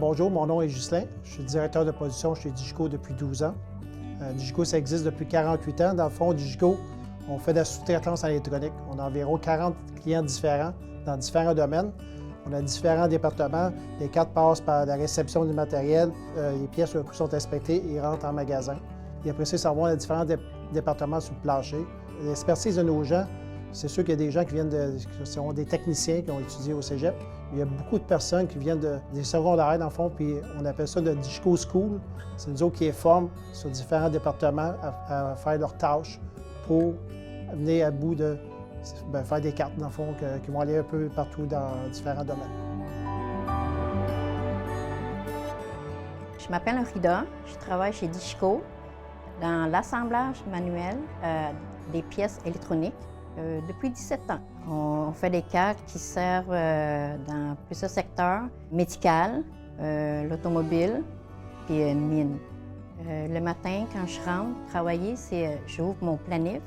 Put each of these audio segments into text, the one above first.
Bonjour, mon nom est Ghislain. Je suis directeur de production chez Digico depuis 12 ans. Digico, ça existe depuis 48 ans. Dans le fond, Digico, on fait de la sous-traitance en électronique. On a environ 40 clients différents dans différents domaines. On a différents départements. Les cartes passent par la réception du matériel. Les pièces, le coup, sont inspectées et rentrent en magasin. Et après ça, on a différents départements sur le plancher. L'expertise de nos gens, c'est sûr qu'il y a des gens qui sont des techniciens qui ont étudié au cégep. Il y a beaucoup de personnes qui viennent des secondaires, dans le fond, puis on appelle ça de Digico School. C'est nous autres qui les forment sur différents départements à faire leurs tâches pour venir à bout de faire des cartes, dans le fond, qui vont aller un peu partout dans différents domaines. Je m'appelle Rida, je travaille chez Digico dans l'assemblage manuel des pièces électroniques depuis 17 ans. On fait des cartes qui servent dans plusieurs secteurs, médical, l'automobile, puis mine. Le matin, quand je rentre travailler, j'ouvre mon planif.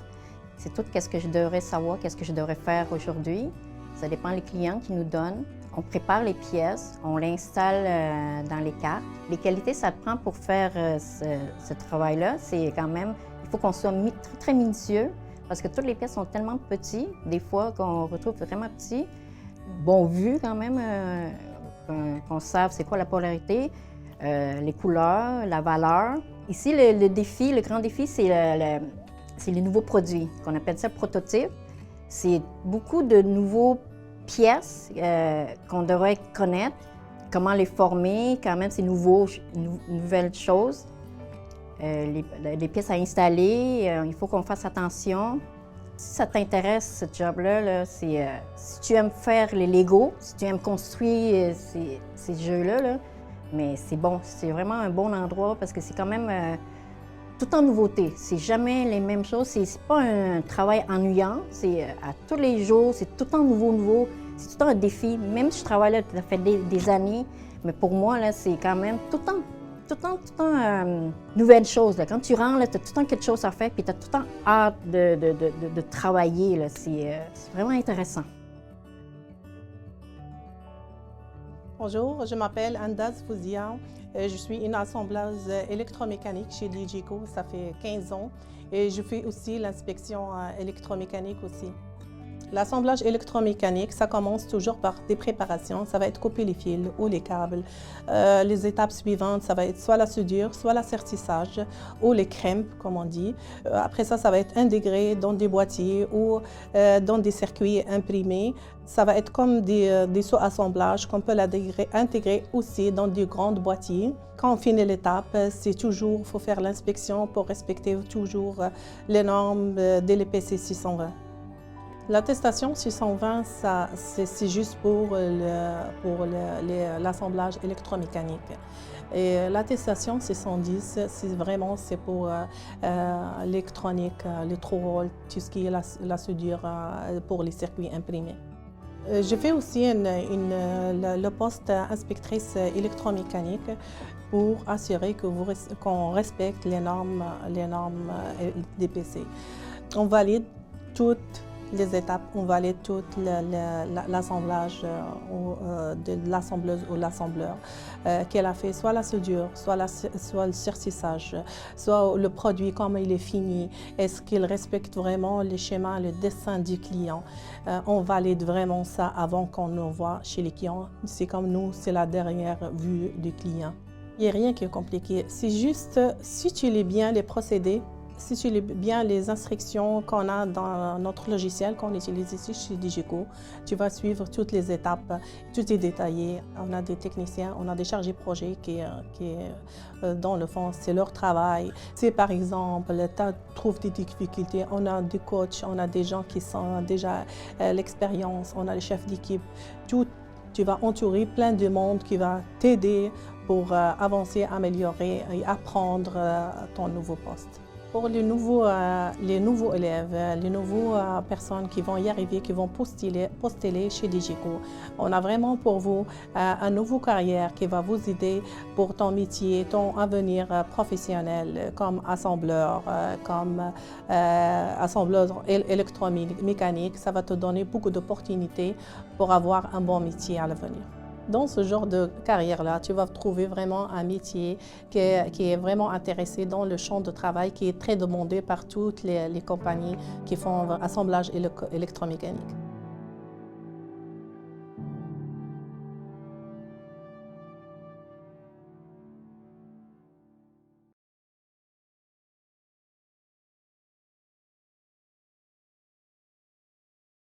C'est tout ce que je devrais savoir, qu'est-ce que je devrais faire aujourd'hui. Ça dépend des clients qui nous donnent. On prépare les pièces, on l'installe dans les cartes. Les qualités, ça prend pour faire ce travail-là. C'est quand même, il faut qu'on soit très minutieux parce que toutes les pièces sont tellement petites, des fois qu'on retrouve vraiment petits. Bon vu quand même, qu'on sache c'est quoi la polarité, les couleurs, la valeur. Ici, le grand défi, c'est les nouveaux produits, qu'on appelle ça prototype. C'est beaucoup de nouveaux pièces qu'on devrait connaître, comment les former, quand même, c'est nouvelles choses. Les pièces à installer, il faut qu'on fasse attention. Si ça t'intéresse, ce job-là, si tu aimes faire les Legos, si tu aimes construire ces jeux-là, mais c'est bon, c'est vraiment un bon endroit parce que c'est quand même tout en nouveauté. C'est jamais les mêmes choses. C'est pas un travail ennuyant. C'est à tous les jours, c'est tout en nouveau. C'est tout le temps un défi. Même si je travaille là, ça fait des années, mais pour moi, là, c'est quand même tout le temps nouvelle chose. Là. Quand tu rentres, tu as tout le temps quelque chose à faire, puis tu as tout le temps hâte de travailler. C'est vraiment intéressant. Bonjour, je m'appelle Andaz Fouzia. Je suis une assembleuse électromécanique chez Digico, ça fait 15 ans. Et je fais aussi l'inspection électromécanique aussi. L'assemblage électromécanique, ça commence toujours par des préparations. Ça va être couper les fils ou les câbles. Les étapes suivantes, ça va être soit la soudure, soit l'assertissage ou les crèmes, comme on dit. Après ça, ça va être intégré dans des boîtiers ou dans des circuits imprimés. Ça va être comme des sous-assemblages qu'on peut intégrer aussi dans des grands boîtiers. Quand on finit l'étape, il faut faire l'inspection pour respecter toujours les normes de l'EPC 620. L'attestation 620, c'est juste pour l'assemblage électromécanique. Et l'attestation 610, c'est pour l'électronique, le trou-roll, tout ce qui est la soudure pour les circuits imprimés. Je fais aussi le poste inspectrice électromécanique pour assurer qu'on respecte les normes d'EPC. On valide toutes les étapes, on valide tout l'assemblage de l'assembleuse ou l'assembleur, qu'elle a fait soit la soudure, soit le surcissage, soit le produit, comment il est fini, est-ce qu'il respecte vraiment les schémas, le dessin du client. On valide vraiment ça avant qu'on le voit chez les clients. C'est comme nous, c'est la dernière vue du client. Il n'y a rien qui est compliqué, c'est juste si tu lis bien les procédés, si tu lis bien les instructions qu'on a dans notre logiciel qu'on utilise ici chez Digico, tu vas suivre toutes les étapes, tout est détaillé. On a des techniciens, on a des chargés de projet qui dans le fond, c'est leur travail. Si par exemple, tu trouves des difficultés, on a des coachs, on a des gens qui sont déjà l'expérience, on a les chefs d'équipe. Tu vas entourer plein de monde qui va t'aider pour avancer, améliorer et apprendre ton nouveau poste. Pour les nouveaux élèves, les nouvelles personnes qui vont y arriver, qui vont postuler chez Digico, on a vraiment pour vous une nouvelle carrière qui va vous aider pour ton métier, ton avenir professionnel comme assembleur, comme assembleuse électromécanique. Ça va te donner beaucoup d'opportunités pour avoir un bon métier à l'avenir. Dans ce genre de carrière-là, tu vas trouver vraiment un métier qui est vraiment intéressé dans le champ de travail qui est très demandé par toutes les compagnies qui font assemblage électromécanique.